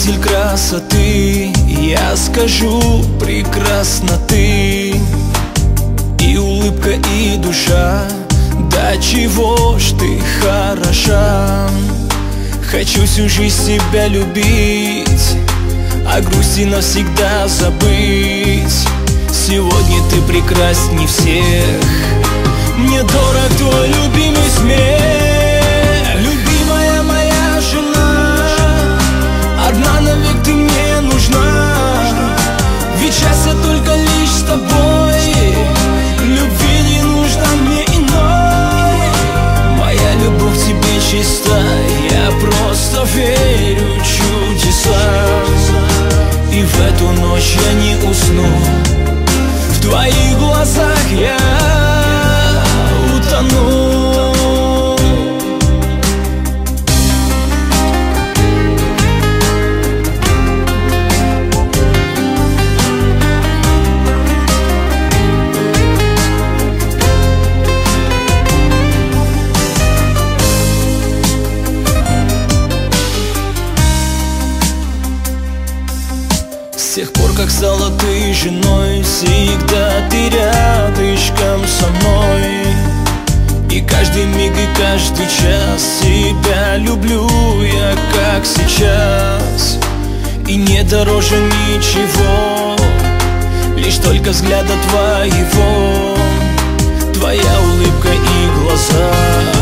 Показатель красоты, я скажу, прекрасна ты. И улыбка, и душа, да чего ж ты хороша. Хочу всю жизнь себя любить, а грусти навсегда забыть. Сегодня ты прекрасней всех, мне дорог твой любимый смех. Любимая моя жена, одна навек ты мне нужна. Ведь счастье только лишь с тобой, любви не нужно мне иной. Моя любовь к тебе чиста, я просто верю в чудеса. И в эту ночь я не усну, в твоих глазах я утону. С тех пор, как стала ты женой, всегда ты рядышком со мной. И каждый миг, и каждый час тебя люблю я, как сейчас. И не дороже ничего, лишь только взгляда твоего, твоя улыбка и глаза.